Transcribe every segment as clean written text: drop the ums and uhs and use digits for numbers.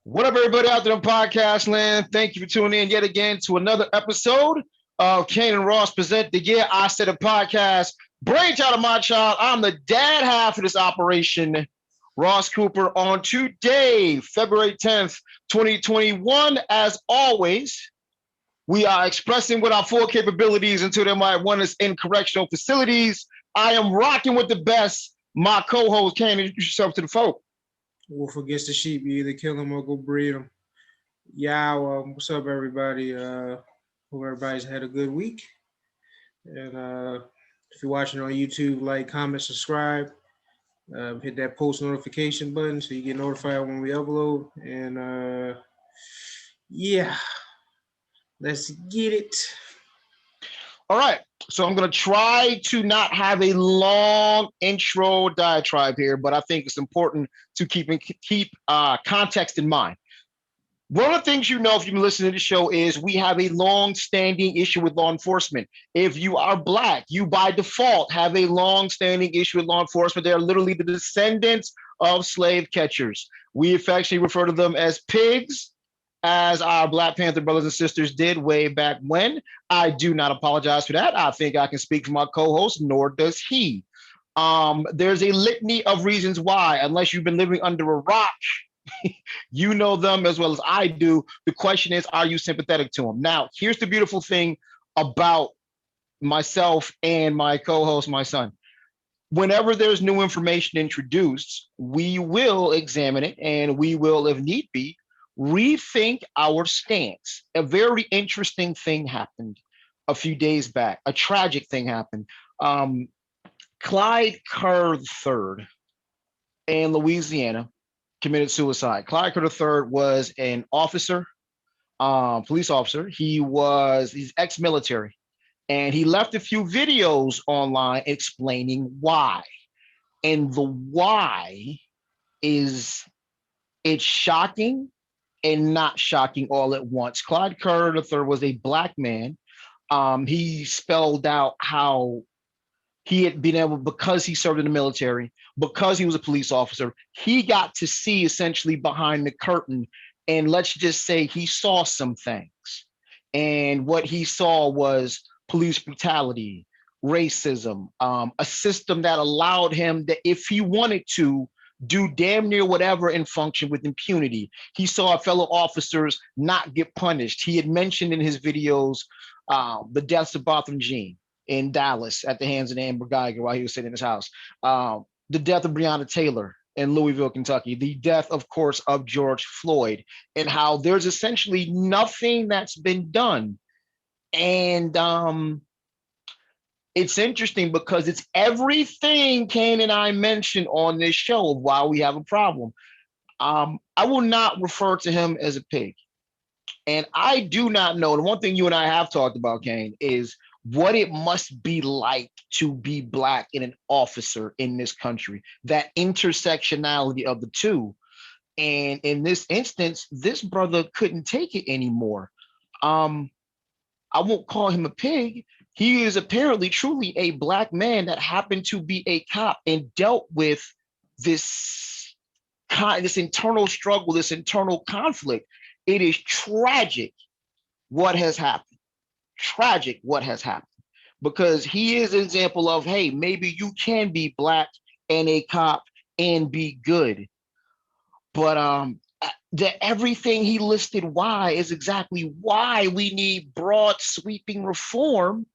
What up, everybody out there in podcast land? Thank you for tuning in yet again to another episode of Kane and Ross present the Yeah I Said It podcast. Brainchild of my child. I'm the dad half of this operation, Ross Cooper. On today, February 10th, 2021, as always, we are expressing with our full capabilities until they might want us in correctional facilities. I am rocking with the best. My co-host, Kane, introduce yourself to the folk. Wolf against the sheep, you either kill them or go breed them. Yeah, what's up, everybody? Hope everybody's had a good week. And if you're watching on YouTube, like, comment, subscribe. Hit that post notification button so you get notified when we upload. And yeah, let's get it. All right. So I'm going to try to not have a long intro diatribe here, but I think it's important to keep context in mind. One of the things you know if you've been listening to the show is we have a long-standing issue with law enforcement. If you are Black, you by default have a long-standing issue with law enforcement. They are literally the descendants of slave catchers. We affectionately refer to them as pigs, as our Black Panther brothers and sisters did way back when. I do not apologize for that. I think I can speak for my co-host, nor does he. There's a litany of reasons why, unless you've been living under a rock, you know them as well as I do. The question is, are you sympathetic to them? Now, here's the beautiful thing about myself and my co-host, my son. Whenever there's new information introduced, we will examine it and we will, if need be, rethink our stance. A very interesting thing happened a few days back. A tragic thing happened. Clyde Kerr III in Louisiana committed suicide. Clyde Kerr III was an officer, police officer. He's ex-military, and he left a few videos online explaining why. And the why is it's shocking and not shocking all at once. Clyde Kerr III was a Black man. He spelled out how he had been able, because he served in the military, because he was a police officer, he got to see essentially behind the curtain. And let's just say he saw some things. And what he saw was police brutality, racism, a system that allowed him that if he wanted to do damn near whatever and function with impunity. He saw fellow officers not get punished. He had mentioned in his videos the deaths of Botham Jean in Dallas at the hands of Amber Geiger while he was sitting in his house. The death of Breonna Taylor in Louisville, Kentucky, the death, of course, of George Floyd, and how there's essentially nothing that's been done. And it's interesting because it's everything Kane and I mentioned on this show of why we have a problem. I will not refer to him as a pig. And I do not know. The one thing you and I have talked about, Kane, is what it must be like to be Black and an officer in this country, that intersectionality of the two. And in this instance, this brother couldn't take it anymore. I won't call him a pig. He is apparently truly a Black man that happened to be a cop and dealt with this this internal struggle, this internal conflict. It is tragic what has happened. Tragic what has happened. Because he is an example of, hey, maybe you can be Black and a cop and be good. But everything he listed why is exactly why we need broad sweeping reform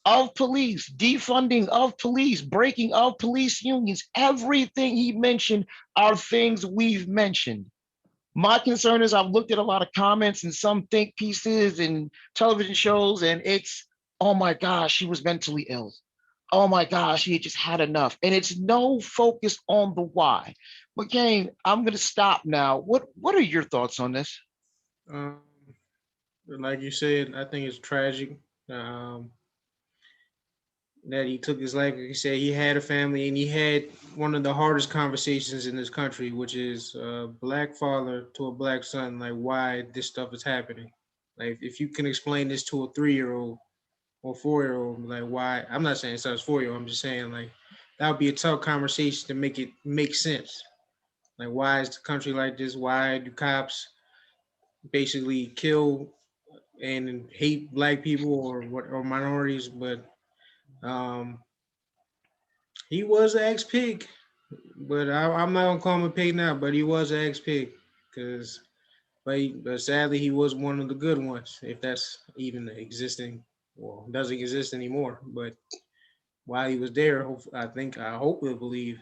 of police, defunding of police, breaking of police unions. Everything he mentioned are things we've mentioned. My concern is I've looked at a lot of comments and some think pieces and television shows, and it's, oh my gosh, she was mentally ill. Oh my gosh, he had just had enough. And it's no focus on the why. But Kane, I'm going to stop now. What are your thoughts on this? Um, like you said, I think it's tragic that he took his life. Like he said, he had a family and he had one of the hardest conversations in this country, which is a Black father to a Black son, like why this stuff is happening. Like if you can explain this to a 3-year-old or 4-year-old, like why? I'm not saying it's a 4-year-old. I'm just saying like that would be a tough conversation to make it make sense. Like, why is the country like this? Why do cops basically kill and hate black people or minorities? But um, he was an ex pig, but I'm not gonna call him a pig now. But he was an ex pig, because but sadly he was one of the good ones, if that's even existing. Well, doesn't exist anymore. But while he was there, I hope we believe,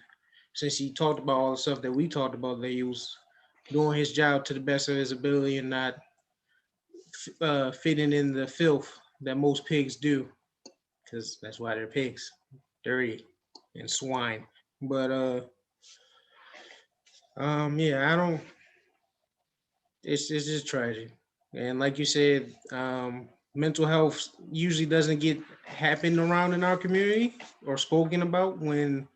since he talked about all the stuff that we talked about, that he was doing his job to the best of his ability and not fitting in the filth that most pigs do, because that's why they're pigs, dirty and swine. But yeah, I don't. It's just tragic, and like you said, mental health usually doesn't get happen around in our community or spoken about when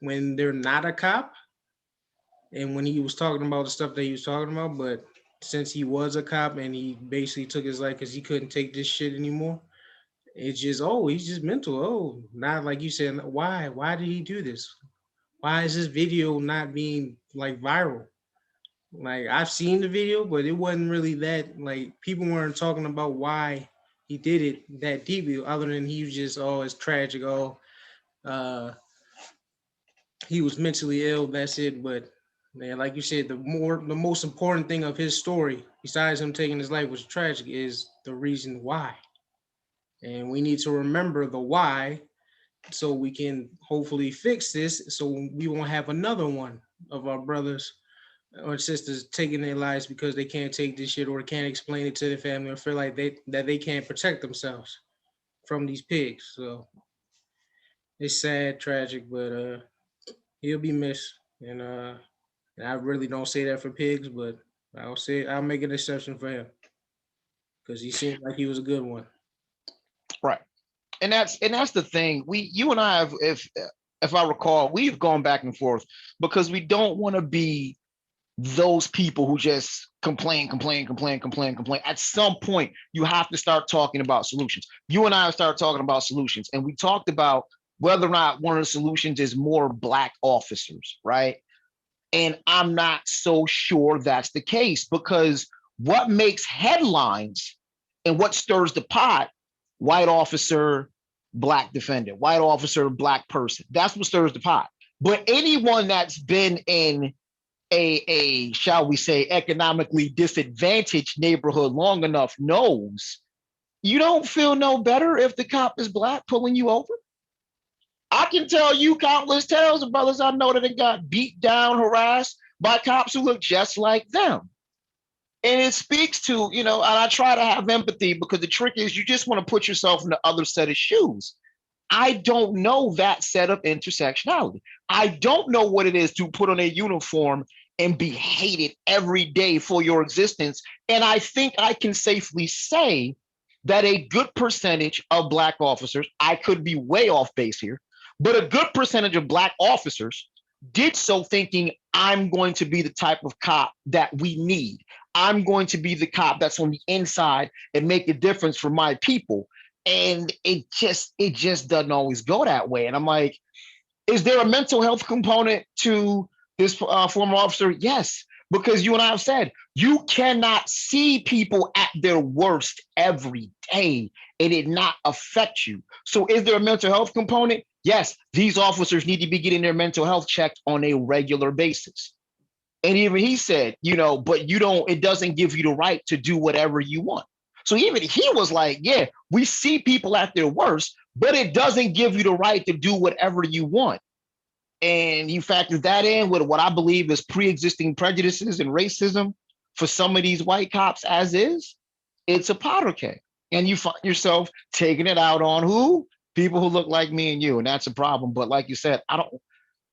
they're not a cop, and when he was talking about the stuff that he was talking about. But since he was a cop and he basically took his life because he couldn't take this shit anymore, it's just, oh, he's just mental. Oh, not like you said. Why did he do this? Why is this video not being like viral? Like, I've seen the video, but it wasn't really that, like, people weren't talking about why he did it that deeply, other than he was just, oh, it's tragic. Oh, uh, he was mentally ill. That's it. But man, like you said, the most important thing of his story, besides him taking his life, was tragic, is the reason why. And we need to remember the why, so we can hopefully fix this, so we won't have another one of our brothers or sisters taking their lives because they can't take this shit or can't explain it to their family or feel like they can't protect themselves from these pigs. So it's sad, tragic, but he'll be missed. And I really don't say that for pigs, but I'll make an exception for him because he seemed like he was a good one. Right. And that's the thing. You and I have, if I recall, we've gone back and forth because we don't want to be those people who just complain, complain, complain, complain, complain. At some point, you have to start talking about solutions. You and I start talking about solutions, and we talked about whether or not one of the solutions is more black officers, right? And I'm not so sure that's the case, because what makes headlines and what stirs the pot, white officer, black defendant, white officer, black person. That's what stirs the pot. But anyone that's been in a shall we say economically disadvantaged neighborhood long enough knows you don't feel no better if the cop is black pulling you over. I can tell you countless tales of brothers I know that have got beat down, harassed by cops who look just like them. And it speaks to, and I try to have empathy, because the trick is you just want to put yourself in the other set of shoes. I don't know that set of intersectionality. I don't know what it is to put on a uniform and be hated every day for your existence. And I think I can safely say that a good percentage of black officers, I could be way off base here, but a good percentage of black officers did so thinking, I'm going to be the type of cop that we need. I'm going to be the cop that's on the inside and make a difference for my people. And it just doesn't always go that way. And I'm like, is there a mental health component to this former officer? Yes, because you and I have said you cannot see people at their worst every day and it not affect you. So is there a mental health component? Yes, these officers need to be getting their mental health checked on a regular basis. And even he said, but it doesn't give you the right to do whatever you want. So even he was like, yeah, we see people at their worst, but it doesn't give you the right to do whatever you want. And you factor that in with what I believe is pre-existing prejudices and racism for some of these white cops as is, it's a powder keg. And you find yourself taking it out on who? People who look like me and you. And that's a problem. But like you said, I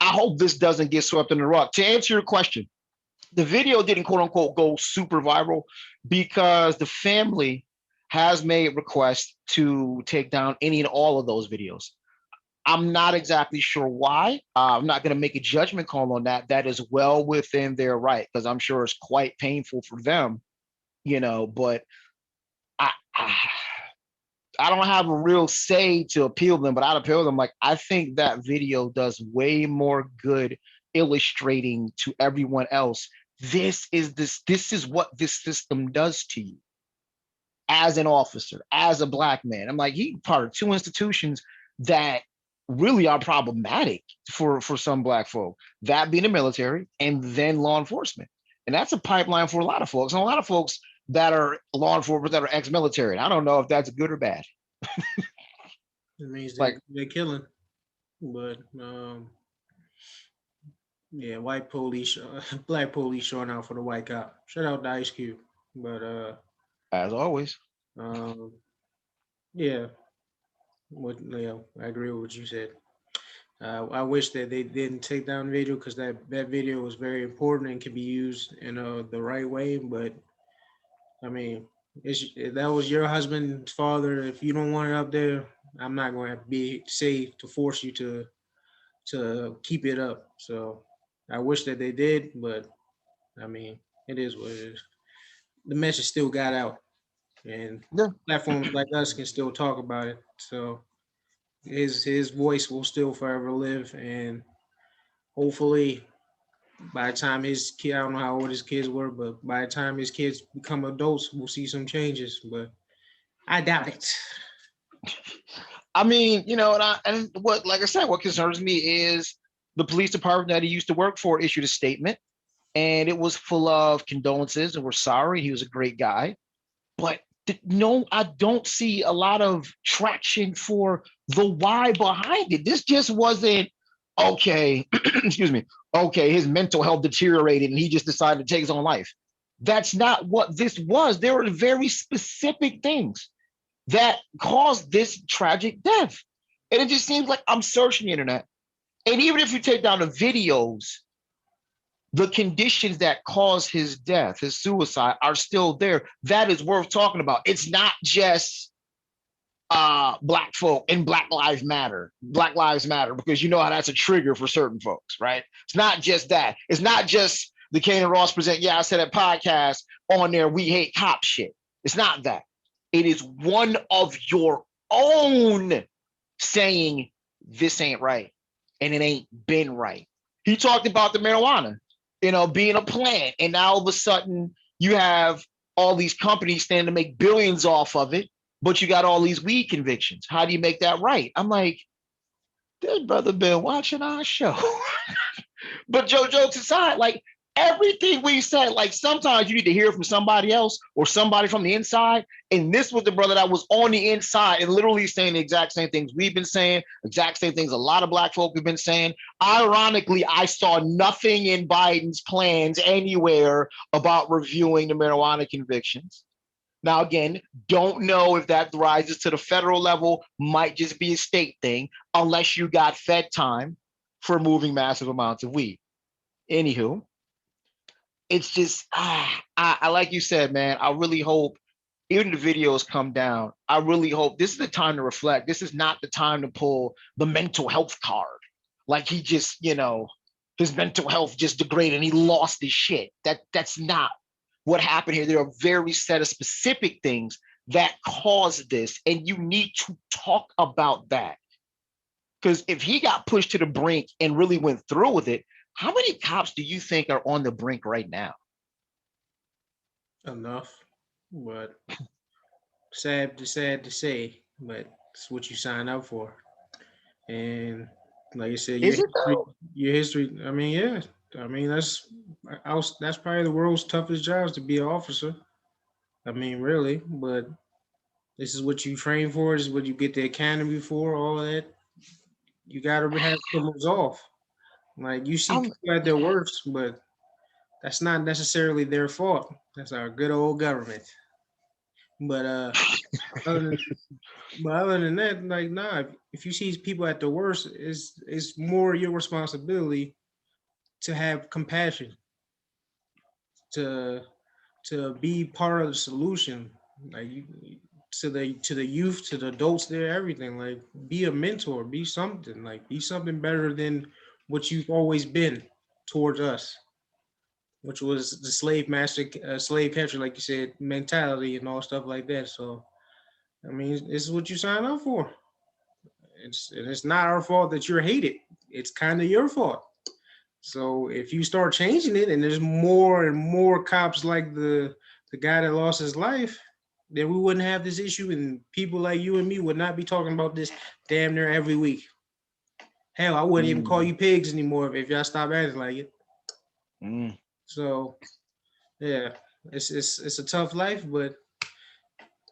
hope this doesn't get swept in the rug. To answer your question, the video didn't quote unquote go super viral because the family has made requests to take down any and all of those videos. I'm not exactly sure why. I'm not going to make a judgment call on that. That is well within their right, because I'm sure it's quite painful for them, but I, I I don't have a real say to appeal them, but I'd appeal them. Like, I think that video does way more good illustrating to everyone else, this is what this system does to you as an officer, as a black man. I'm like, he part of two institutions that really are problematic for some black folk, that being the military and then law enforcement. And that's a pipeline for a lot of folks. And a lot of folks that are law enforcement that are ex-military. I don't know if that's good or bad. It means Like, they're killing, but yeah, white police, black police showing out for the white cop. Shout out to Ice Cube, but as always. um, yeah, what Leo, I agree with what you said. I wish that they didn't take down the video because that video was very important and can be used in the right way. But I mean, if that was your husband's father. If you don't want it up there, I'm not going to be safe to force you to keep it up. So I wish that they did, but I mean, it is what it is. The message still got out, and Yeah. platforms like us can still talk about it. So his voice will still forever live, and hopefully by the time his kid, I don't know how old his kids were, but by the time his kids become adults, we'll see some changes. But I doubt it. I mean, and what, like I said, what concerns me is the police department that he used to work for issued a statement, and it was full of condolences and we're sorry. He was a great guy, but no, I don't see a lot of traction for the why behind it. This just wasn't okay. Excuse me. Okay, his mental health deteriorated and he just decided to take his own life. That's not what this was. There were very specific things that caused this tragic death. And it just seems like I'm searching the internet. And even if you take down the videos, the conditions that caused his death, his suicide, are still there. That is worth talking about. It's not just black folk and Black Lives Matter, because you know how that's a trigger for certain folks, right? It's not just that. It's not just the Kane and Ross present, yeah, I said a podcast on there, we hate cop shit. It's not that. It is one of your own saying this ain't right and it ain't been right. He talked about the marijuana, being a plant, and now all of a sudden you have all these companies standing to make billions off of it, but you got all these weed convictions. How do you make that right? I'm like, this brother been watching our show. But Joe, jokes aside, like everything we said, like sometimes you need to hear from somebody else or somebody from the inside. And this was the brother that was on the inside and literally saying the exact same things we've been saying, exact same things a lot of black folk have been saying. Ironically, I saw nothing in Biden's plans anywhere about reviewing the marijuana convictions. Now, again, don't know if that rises to the federal level, might just be a state thing, unless you got Fed time for moving massive amounts of weed. Anywho, it's just I like you said, man. I really hope even the videos come down. I really hope this is the time to reflect. This is not the time to pull the mental health card. Like he just, his mental health just degraded and he lost his shit. That's not what happened here. There are very set of specific things that caused this, and you need to talk about that. Because if he got pushed to the brink and really went through with it, how many cops do you think are on the brink right now? Enough, but sad to say, but it's what you sign up for. And like I said, Is it though? your history. I mean, yeah. I mean, that's probably the world's toughest jobs to be an officer. I mean, really, but this is what you train for. This is what you get the academy for. All of that. You got to have some resolve. Like you see I'm people at their worst, but that's not necessarily their fault. That's our good old government. But other than, other than that, like nah, if you see people at their worst, it's more your responsibility to have compassion, to be part of the solution. Like you to the youth, to the adults there, everything. Like be a mentor, be something, like be something better than what you've always been towards us, which was the slave master, slave catcher, like you said, mentality and all stuff like that. So I mean, this is what you sign up for. It's not our fault that you're hated. It's kind of your fault. So if you start changing it, and there's more and more cops like the guy that lost his life, then we wouldn't have this issue, and people like you and me would not be talking about this damn near every week. Hell, I wouldn't even call you pigs anymore if y'all stop acting like it. So yeah, it's a tough life, but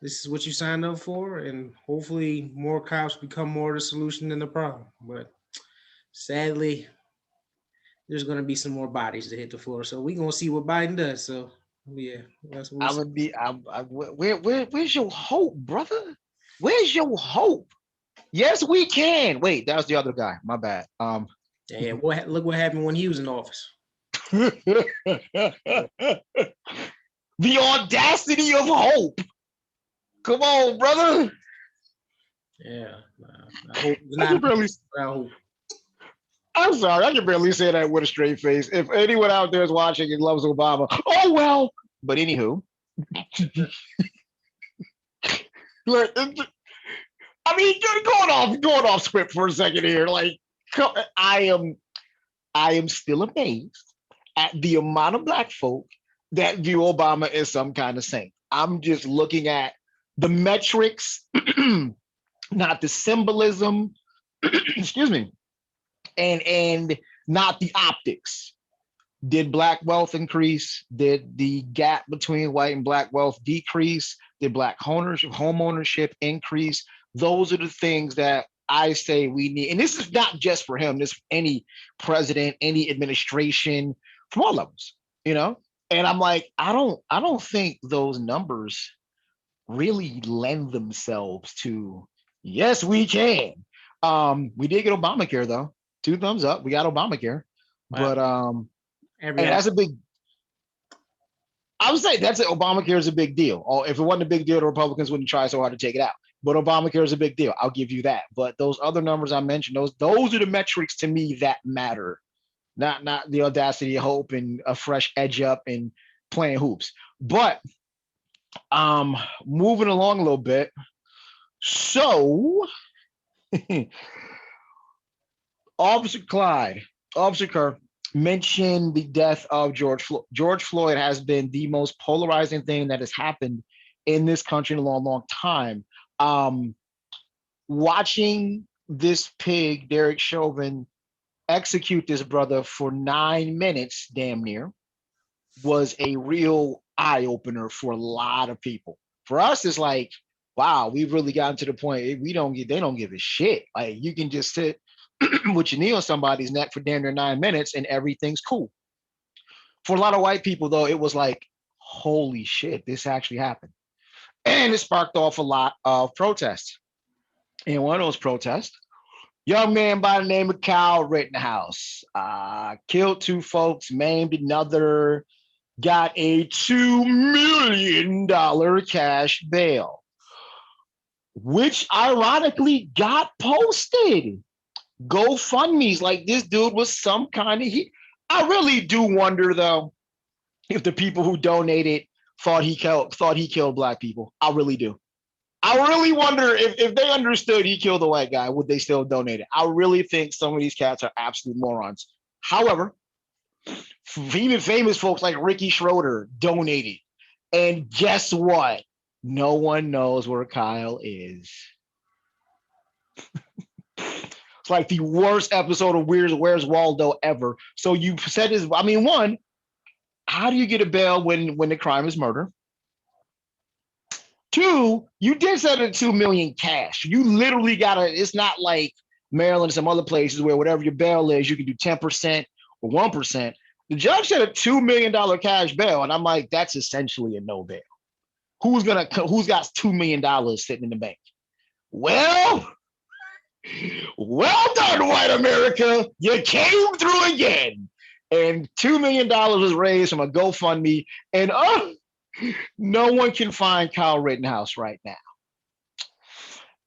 this is what you signed up for, and hopefully more cops become more the solution than the problem. But sadly, there's gonna be some more bodies to hit the floor. So we're gonna see what Biden does. So yeah, that's what I would be. Where's your hope, brother? Where's your hope? Yes, we can. Wait, that was the other guy. My bad. Yeah, look what happened when he was in office. The audacity of hope. Come on, brother. Yeah, I hope it's not. I hope. I'm sorry, I can barely say that with a straight face. If anyone out there is watching and loves Obama, oh well. But anywho, look, I mean, going off script for a second here. Like, I am still amazed at the amount of black folk that view Obama as some kind of saint. I'm just looking at the metrics, not the symbolism. Excuse me, and not the optics. Did black wealth increase? Did the gap between white and black wealth decrease? Did black home ownership increase? Those are the things that I say we need. And this is not just for him, this is any president, any administration, from all levels, you know? And I'm like, I don't think those numbers really lend themselves to yes, we can. We did get Obamacare though. 2 thumbs up. We got Obamacare. But and that's a big. I would say that's it. Obamacare is a big deal. Or if it wasn't a big deal, the Republicans wouldn't try so hard to take it out. But Obamacare is a big deal. I'll give you that. But those other numbers I mentioned, those are the metrics to me that matter. Not the audacity, hope, and a fresh edge up and playing hoops. But moving along a little bit. So Officer Kerr mentioned the death of George Floyd. George Floyd has been the most polarizing thing that has happened in this country in a long, long time. Watching this pig, Derek Chauvin, execute this brother for 9 minutes, damn near, was a real eye opener for a lot of people. For us, it's like, wow, we've really gotten to the point they don't give a shit. Like you can just sit with your knee on somebody's neck for damn near 9 minutes and everything's cool. For a lot of white people, though, it was like, holy shit, this actually happened. And it sparked off a lot of protests. In one of those protests, young man by the name of Kyle Rittenhouse killed 2 folks, maimed another, got a $2 million cash bail, which ironically got posted. GoFundMe's like this dude was some kind of I really do wonder though if the people who donated thought he killed black people. I really do. I really wonder if they understood he killed the white guy, would they still donate it? I really think some of these cats are absolute morons. However, even famous folks like Ricky Schroeder donated. And guess what? No one knows where Kyle is. It's like the worst episode of Where's Waldo ever. So you said this, I mean, one, how do you get a bail when the crime is murder? 2, you did set a $2 million cash. You literally it's not like Maryland and some other places where whatever your bail is, you can do 10% or 1%. The judge said a $2 million cash bail, and I'm like, that's essentially a no bail. Who's got $2 million sitting in the bank? Well done, white America. You came through again. And $2 million was raised from a GoFundMe, and no one can find Kyle Rittenhouse right now.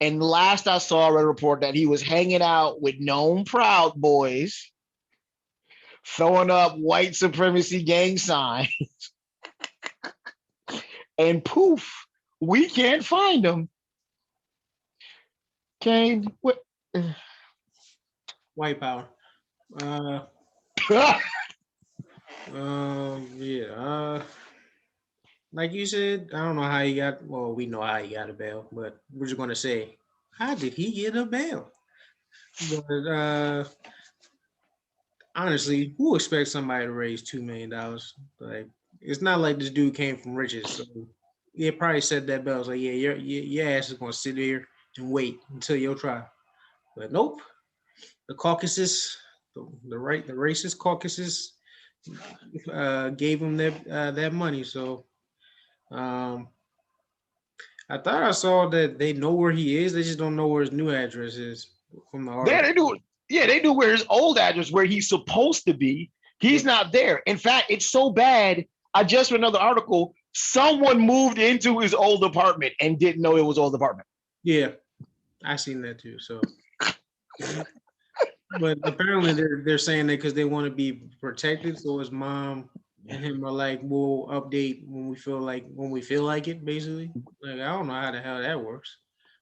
And last I saw, I read a report that he was hanging out with known Proud Boys, throwing up white supremacy gang signs, and poof, we can't find him. Kane, what? White power. Yeah. Like you said, I don't know how he got. Well, we know how he got a bail, but we're just gonna say, how did he get a bail? But honestly, who expects somebody to raise $2 million? Like, it's not like this dude came from riches, so he probably said that bail was like, yeah, your ass is gonna sit here and wait until your trial. But nope, the caucuses, the racist caucuses, gave him that money. So um, I thought I saw that they know where he is. They just don't know where his new address is from the Yeah, article. they do. Yeah, they do where his old address, where he's supposed to be. Yeah. He's not there. In fact, it's so bad. I just read another article. Someone moved into his old apartment and didn't know it was old apartment. Yeah, I seen that too. So, but apparently they're saying that because they want to be protected. So his mom and him are like, we'll update when we feel like it. Basically, like I don't know how the hell that works.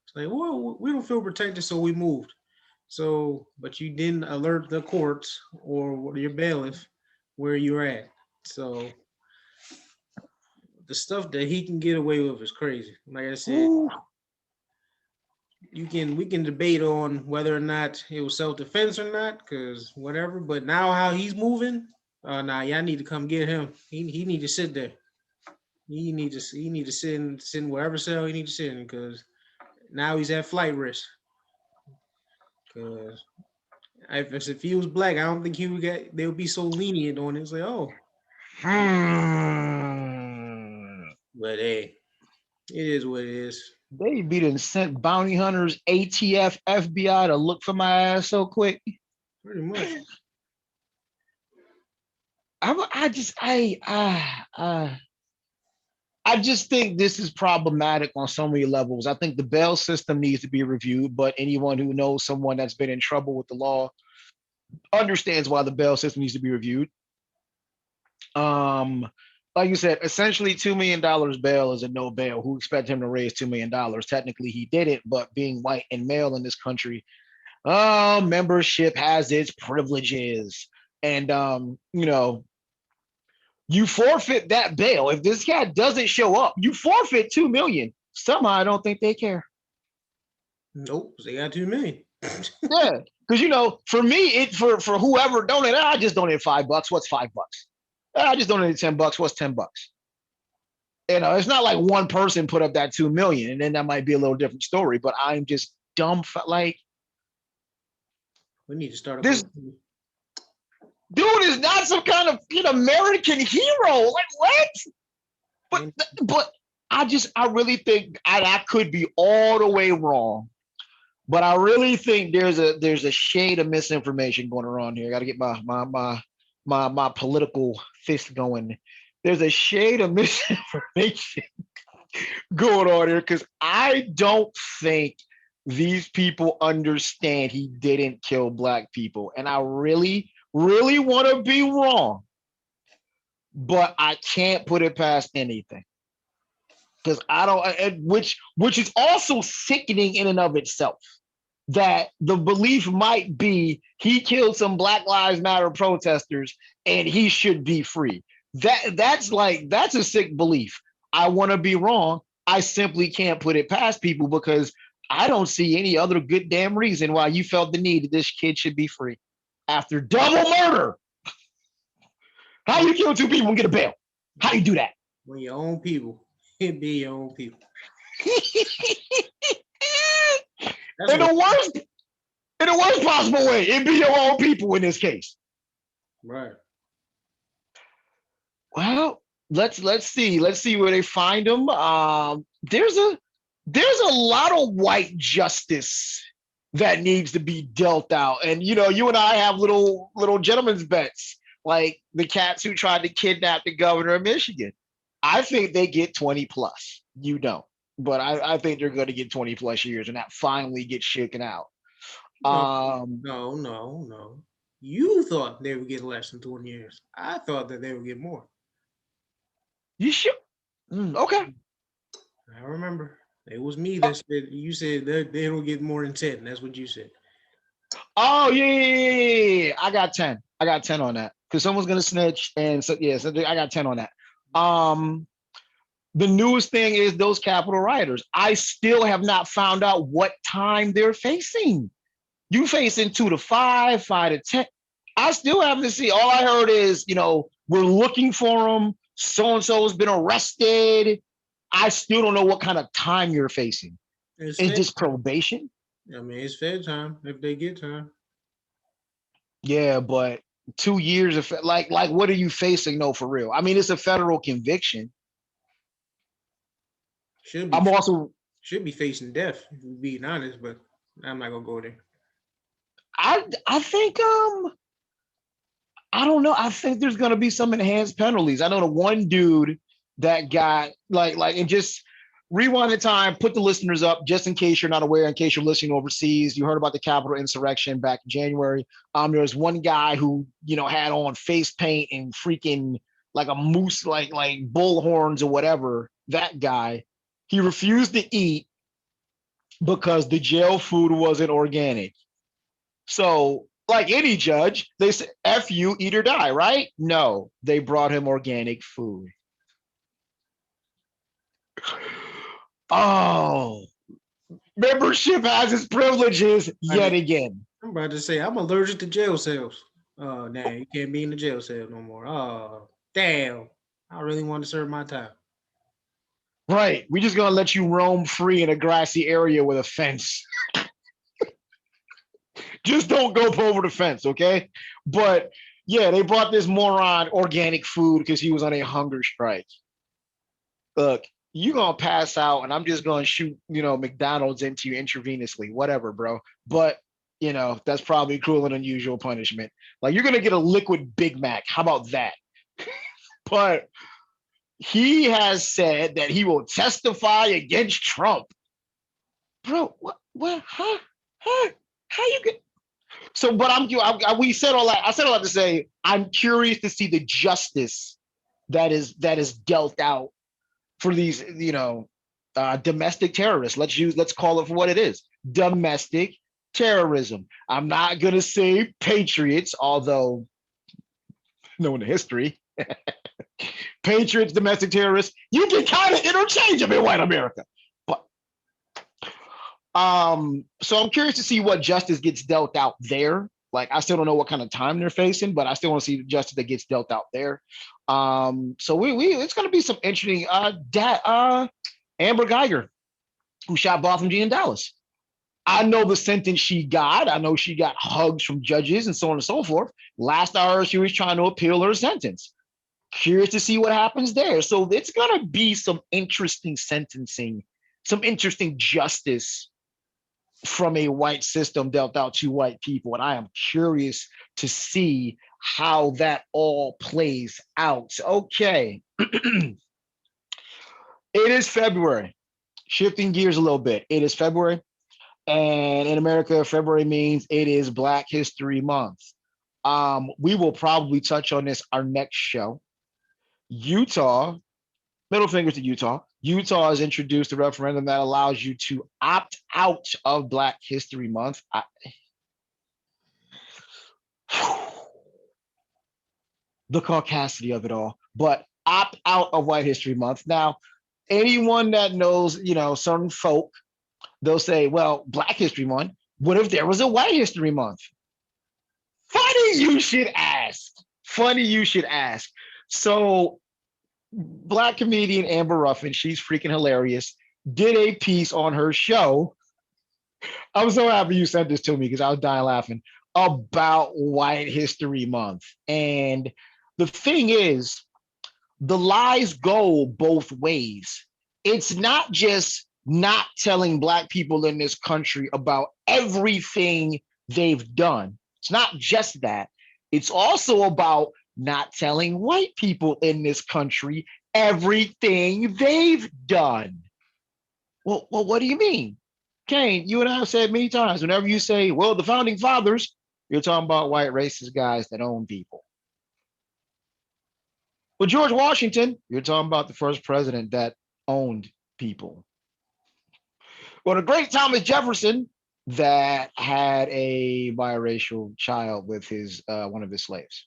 It's like, well, we don't feel protected, so we moved. So, but you didn't alert the courts or your bailiff where you're at. So the stuff that he can get away with is crazy. Like I said, Ooh. we can debate on whether or not it was self defense or not, because whatever. But now how he's moving, nah, y'all need to come get him. He need to sit there. He need to sit in wherever cell he need to sit in, because now he's at flight risk. Because if he was black, I don't think he would get. They would be so lenient on it. It's like, oh, Hmm. but hey, it is what it is. They be done sent bounty hunters, ATF, FBI to look for my ass so quick. Pretty much. I just think this is problematic on so many levels. I think the bail system needs to be reviewed, but anyone who knows someone that's been in trouble with the law understands why the bail system needs to be reviewed. Um, like you said, essentially $2 million bail is a no bail. Who expect him to raise $2 million? Technically, he did it, but being white and male in this country, membership has its privileges, and you forfeit that bail. If this guy doesn't show up, you forfeit 2 million. Somehow, I don't think they care. Nope, they got 2 million. Yeah, because for me, for whoever donated, I just donated $5. What's $5? I just donated $10. What's $10? It's not like one person put up that 2 million, and then that might be a little different story. But I'm just dumb. Like, We need to start this dude is not some kind of American hero. Like, what? But I really think I could be all the way wrong. But I really think there's a shade of misinformation going around here. I got to get my political fist going. There's a shade of misinformation going on here because I don't think these people understand he didn't kill black people, and I really, really want to be wrong, but I can't put it past anything because I don't. Which is also sickening in and of itself. That the belief might be he killed some Black Lives Matter protesters and he should be free. That's a sick belief. I want to be wrong. I simply can't put it past people because I don't see any other good damn reason why you felt the need that this kid should be free after double murder. How you kill two people and get a bail? How do you do that? When your own people, it be your own people. In the worst possible way, it be your own people in this case. Right. Well, let's see. Let's see where they find him. There's a lot of white justice that needs to be dealt out. And you and I have little gentlemen's bets, like the cats who tried to kidnap the governor of Michigan. I think they get 20 plus. You don't. But I think they're going to get 20 plus years and that finally gets shaken out. No. You thought they would get less than 20 years. I thought that they would get more. You sure? Okay. I remember. It was me that said, you said that they don't get more than 10. That's what you said. Oh, yeah. I got 10. I got 10 on that. because someone's gonna snitch, and so yeah, so I got 10 on that. Um, the newest thing is those Capitol rioters. I still have not found out what time they're facing. You facing 2 to 5, 5 to 10. I still haven't seen. All I heard is, we're looking for them. So and so has been arrested. I still don't know what kind of time you're facing. It's Is fair. this probation? I mean, it's fair time if they get time. Yeah, but 2 years of like what are you facing? No, for real. I mean, it's a federal conviction. Should be I'm also should be facing death, if we're being honest, but I'm not gonna go there. I think I don't know. I think there's gonna be some enhanced penalties. I know the one dude that got and just rewind the time, put the listeners up just in case you're not aware, in case you're listening overseas. You heard about the Capitol insurrection back in January. There was one guy who had on face paint and freaking like a moose, like bull horns or whatever. That guy, he refused to eat because the jail food wasn't organic. So, like any judge, they say, F you, eat or die, right? No, they brought him organic food. Oh, membership has its privileges yet again. I'm about to say I'm allergic to jail cells. Oh, damn, you can't be in the jail cell no more. Oh, damn. I really want to serve my time. Right. We're just going to let you roam free in a grassy area with a fence. Just don't go over the fence, okay? But yeah, they brought this moron organic food because he was on a hunger strike. Look, you're gonna pass out, and I'm just gonna shoot, McDonald's into you intravenously, whatever, bro. But that's probably cruel and unusual punishment. Like you're gonna get a liquid Big Mac. How about that? But he has said that he will testify against Trump. Bro, what? Huh? Huh? How you get? So, but we said all that. I said all that to say I'm curious to see the justice that is dealt out for these, domestic terrorists. Let's call it for what it is: domestic terrorism. I'm not gonna say patriots, although knowing the history, patriots, domestic terrorists, you can kind of interchange them in white America. But so I'm curious to see what justice gets dealt out there. Like I still don't know what kind of time they're facing, but I still want to see the justice that gets dealt out there. So we it's gonna be some interesting Amber Geiger, who shot Botham Jean in Dallas. I know the sentence she got. I know she got hugs from judges and so on and so forth. Last hour, she was trying to appeal her sentence. Curious to see what happens there. So it's going to be some interesting sentencing, some interesting justice from a white system dealt out to white people. And I am curious to see how that all plays out. Okay. It is February. Shifting gears a little bit. It is February. And in America, February means it is Black History Month. We will probably touch on this our next show. Utah, middle fingers to Utah. Utah has introduced a referendum that allows you to opt out of Black History Month. The caucasity of it all, but opt out of White History Month. Now, anyone that knows, certain folk, they'll say, well, Black History Month, what if there was a White History Month? Funny you should ask. Funny you should ask. So, Black comedian Amber Ruffin, she's freaking hilarious, did a piece on her show. I'm so happy you sent this to me because I was dying laughing about White History Month. And the thing is, the lies go both ways. It's not just not telling Black people in this country about everything they've done. It's not just that. It's also about not telling white people in this country everything they've done. Well, what do you mean? Kane, you and I have said many times, whenever you say, well, the founding fathers, you're talking about white racist guys that own people. Well, George Washington, you're talking about the first president that owned people. Well, the great Thomas Jefferson that had a biracial child with his one of his slaves.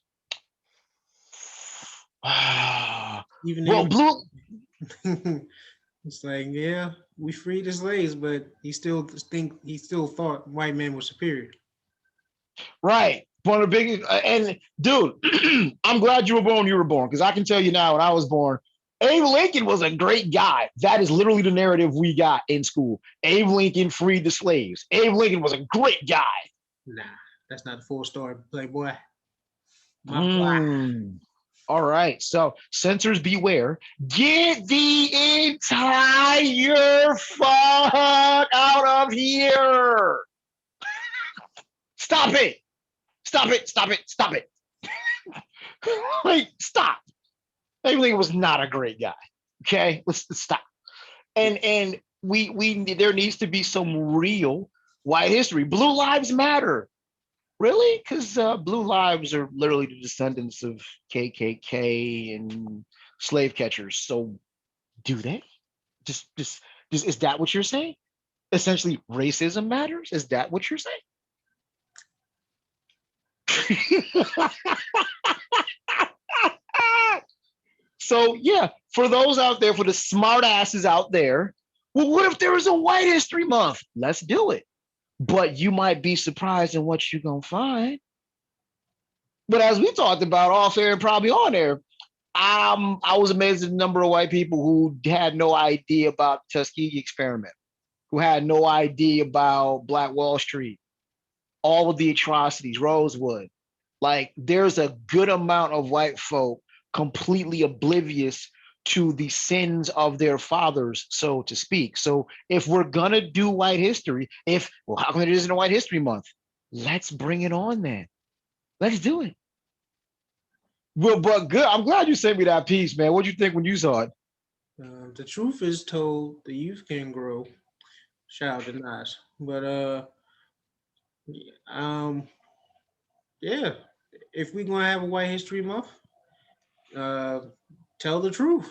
Even Well, in blue. it's like, yeah, we freed the slaves, but he still thought white men were superior. Right. One of the biggest, and dude, I'm glad you were born. You were born because I can tell you now, when I was born, Abe Lincoln was a great guy. That is literally the narrative we got in school. Abe Lincoln freed the slaves. Abe Lincoln was a great guy. Nah, that's not the full story, Playboy. My boy. Hmm. All right. So censors beware. Get the entire fuck out of here. Stop it. Stop it. Stop it. Stop it. Like, stop. Abe Lincoln was not a great guy. Okay, let's stop. And we there needs to be some real white history. Blue lives matter. Really? Because blue lives are literally the descendants of KKK and slave catchers. So do they? Just is that what you're saying? Essentially, racism matters. Is that what you're saying? So yeah, for those out there, for the smart asses out there, well, what if there was a White History Month? Let's do it. But you might be surprised in what you're gonna find. But as we talked about off air and probably on air, I was amazed at the number of white people who had no idea about the Tuskegee experiment, who had no idea about Black Wall Street, all of the atrocities, Rosewood. Like there's a good amount of white folk completely oblivious to the sins of their fathers, so to speak. So if we're gonna do white history, how come it isn't a White History Month? Let's bring it on then. Let's do it. Well, but good. I'm glad you sent me that piece, man. What'd you think when you saw it? The truth is told, the youth can grow. Child denies. But um, yeah, if we're gonna have a White History Month, uh, tell the truth.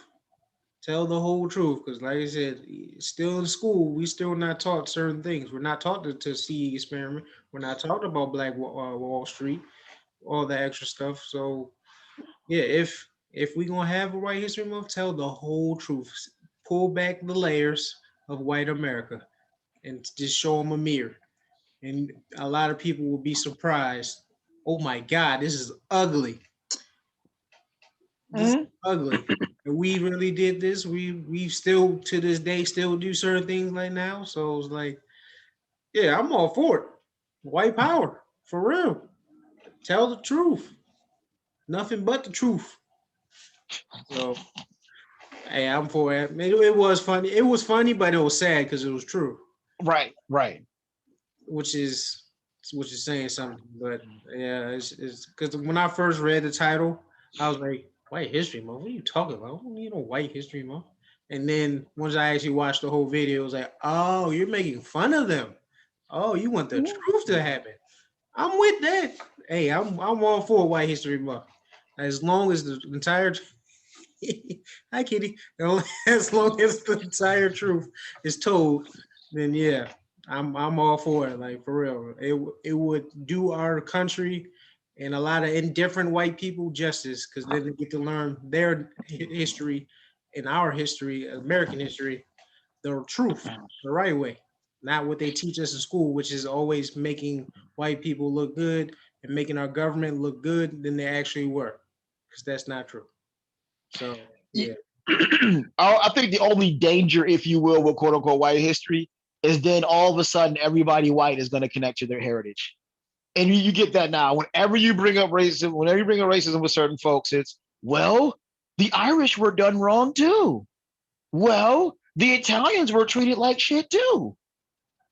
Tell the whole truth, because like I said, still in school, we still not taught certain things. We're not taught to see experiment. We're not taught about Wall Street, all that extra stuff. So yeah, if we gonna have a White History Month, tell the whole truth. Pull back the layers of white America and just show them a mirror. And a lot of people will be surprised. Oh my God, this is ugly. This is Mhm. ugly. And we really did this. We still to this day still do certain things like now. So it's like, yeah, I'm all for it. White power for real. Tell the truth. Nothing but the truth. So hey, I'm for it. It was funny. It was funny, but it was sad because it was true, Right, right. which is saying something. But yeah, it's because when I first read the title, I was like, White History Month? What are you talking about? I don't need no White History Month. And then once I actually watched the whole video, it was like, oh, you're making fun of them. Oh, you want the Mhm. truth to happen. I'm with that. Hey, I'm all for White History Month. As long as the entire hi kitty. As long as the entire truth is told, then yeah, I'm all for it. Like for real, it would do our country and a lot of indifferent white people justice because then they get to learn their history and our history, American history, the truth, the right way, not what they teach us in school, which is always making white people look good and making our government look good than they actually were, because that's not true. So yeah. I think the only danger, if you will, with quote unquote white history is then all of a sudden everybody white is going to connect to their heritage. And you get that now. Whenever you bring up racism, whenever you bring up racism with certain folks, it's, well, the Irish were done wrong too. Well, the Italians were treated like shit too.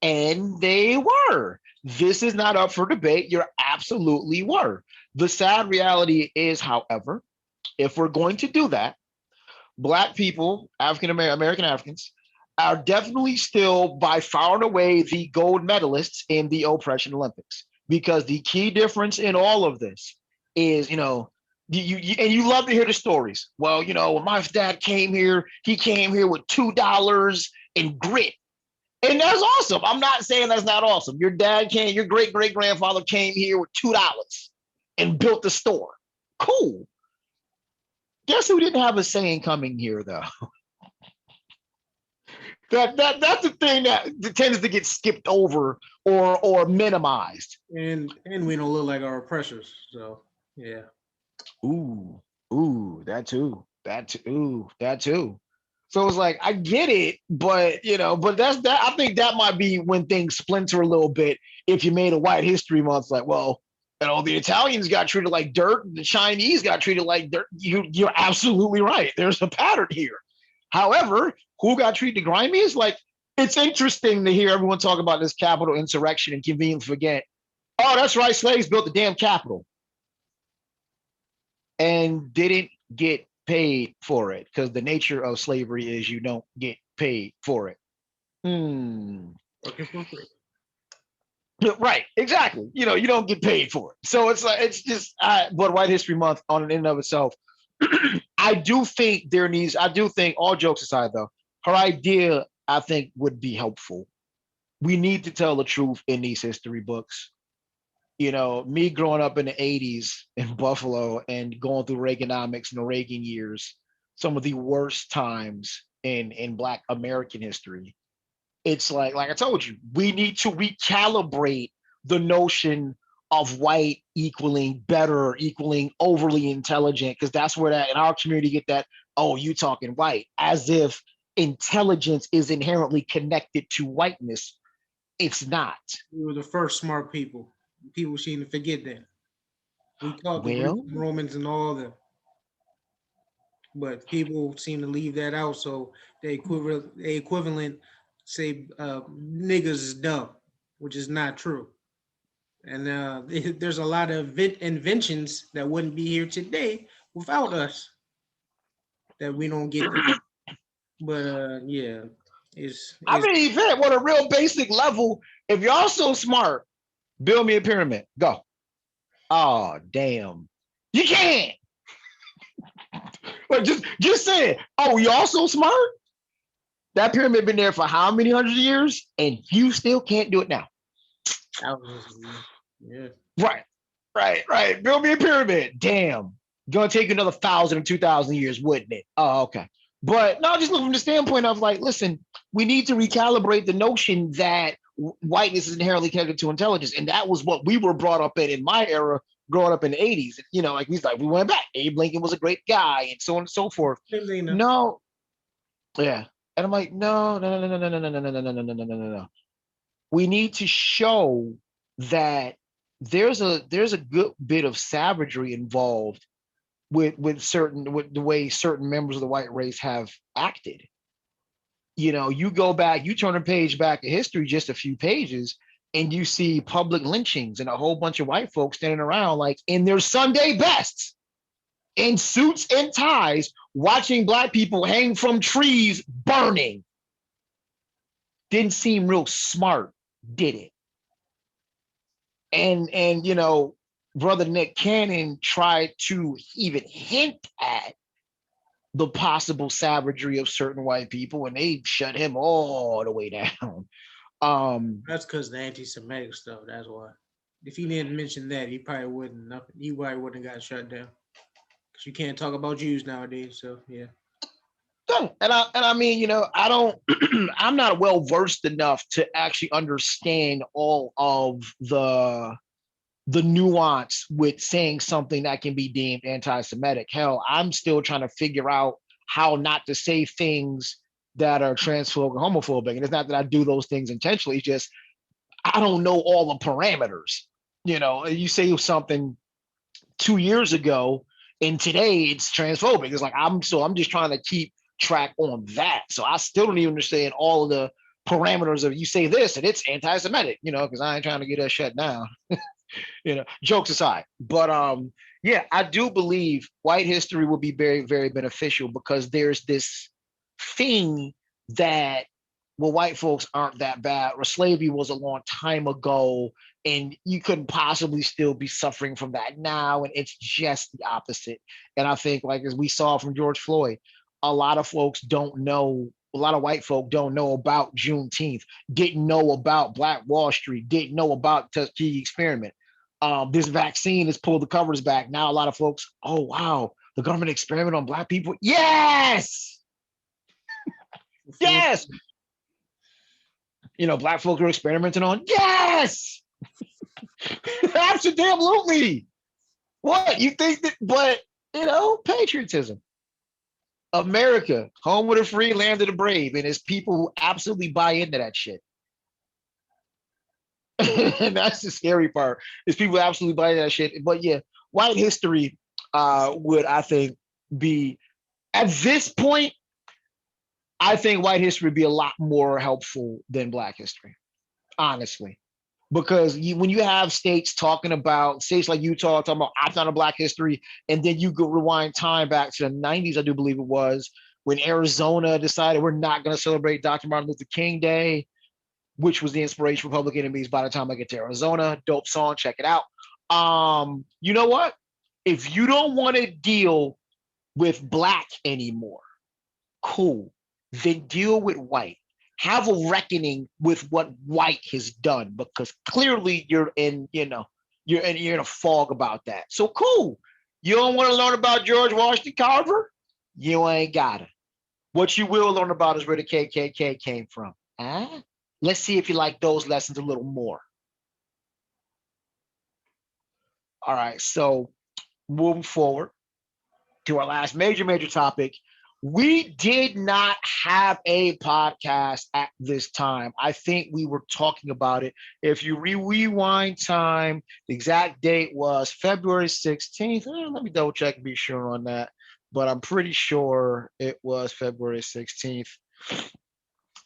And they were. This is not up for debate. You're absolutely were. The sad reality is, however, if we're going to do that, Black people, American Africans, are definitely still by far and away the gold medalists in the oppression Olympics. Because the key difference in all of this is, and you love to hear the stories. Well, when my dad came here, he came here with $2 and grit. And that's awesome. I'm not saying that's not awesome. Your great great grandfather came here with $2 and built the store. Cool. Guess who didn't have a saying coming here though? That's the thing that tends to get skipped over or minimized. And we don't look like our oppressors. So yeah. Ooh, ooh, that too. That too. So it's like I get it, but but that's that. I think that might be when things splinter a little bit. If you made a White History Month, like, well, the Italians got treated like dirt, the Chinese got treated like dirt. You're absolutely right. There's a pattern here. However, who got treated grimy is like it's interesting to hear everyone talk about this Capitol insurrection and conveniently forget. Oh, that's right, slaves built the damn Capitol and didn't get paid for it because the nature of slavery is you don't get paid for it. Working for free. Right, exactly. You don't get paid for it. So it's like it's just but White History Month on and in of itself. I do think all jokes aside though, her idea I think would be helpful. We need to tell the truth in these history books. Me growing up in the 80s in Buffalo and going through Reaganomics and the Reagan years, some of the worst times in Black American history. It's like I told you, we need to recalibrate the notion of white equaling better, equaling overly intelligent, because that's where that in our community get that, oh, you talking white, as if intelligence is inherently connected to whiteness. It's not. We were the first smart people. People seem to forget that. We taught the Greeks Well, and Romans and all of them, but people seem to leave that out. So they equivalent say niggas is dumb, which is not true. And there's a lot of inventions that wouldn't be here today without us that we don't get. But yeah, I it's mean, Event, on a real basic level, if y'all so smart, build me a pyramid. Go. Oh, damn. You can't. Like just say it. Oh, y'all so smart? That pyramid been there for how many hundreds of years? And you still can't do it now. thousands of years. Yeah. Right. Right. Build me a pyramid. Damn. Gonna take another 1,000 or 2,000 years, wouldn't it? Oh, okay. But no, just look from the standpoint of like, listen, we need to recalibrate the notion that whiteness is inherently connected to intelligence. And that was what we were brought up in my era, growing up in the 80s. Like we went back. Abe Lincoln was a great guy and so on and so forth. No, yeah. And I'm like, no. We need to show that there's a good bit of savagery involved with the way certain members of the white race have acted. You go back, you turn a page back in history, just a few pages, and you see public lynchings and a whole bunch of white folks standing around like in their Sunday bests, in suits and ties, watching Black people hang from trees burning. Didn't seem real smart, did it? And brother Nick Cannon tried to even hint at the possible savagery of certain white people, and they shut him all the way down. That's because the anti-Semitic stuff. That's why. If he didn't mention that, he probably wouldn't. He probably wouldn't have got shut down. Because you can't talk about Jews nowadays. So yeah. And I mean, I don't. I'm not well versed enough to actually understand all of the nuance with saying something that can be deemed anti-Semitic. Hell, I'm still trying to figure out how not to say things that are transphobic or homophobic. And it's not that I do those things intentionally. It's just I don't know all the parameters. You say something 2 years ago, and today it's transphobic. It's like I'm just trying to keep track on that. So I still don't even understand all of the parameters of you say this and it's anti-Semitic. Because I ain't trying to get that shut down. Jokes aside. But yeah, I do believe white history will be very, very beneficial because there's this thing that, well, white folks aren't that bad, or slavery was a long time ago, and you couldn't possibly still be suffering from that now. And it's just the opposite. And I think, like as we saw from George Floyd, a lot of folks don't know. A lot of white folk don't know about Juneteenth, didn't know about Black Wall Street, didn't know about the Tuskegee experiment. This vaccine has pulled the covers back. Now a lot of folks, oh wow, The government experiment on black people? Yes. For Yes. Black folk are experimenting on? Yes. Absolutely. What? You think that, but, patriotism. America, home of the free, land of the brave. And it's people who absolutely buy into that shit. And that's the scary part. Is people absolutely buy into that shit. But yeah, white history would, I think, be at this point, I think white history would be a lot more helpful than black history, honestly. Because when you have states like Utah talking about I'm not a black history, and then you go rewind time back to the 90s, I do believe it was, when Arizona decided we're not going to celebrate Dr. Martin Luther King Day, which was the inspiration for Public Enemies by the time I get to Arizona. Dope song, check it out. You know what? If you don't want to deal with black anymore, cool. Then deal with white. Have a reckoning with what white has done, because clearly you're in a fog about that. So cool. You don't want to learn about George Washington Carver? You ain't got it. What you will learn about is where the KKK came from. Huh? Let's see if you like those lessons a little more. All right. So moving forward to our last major topic, we did not have a podcast at this time. I think we were talking about it. If you rewind time, the exact date was February 16th. Let me double check and be sure on that. But I'm pretty sure it was February 16th.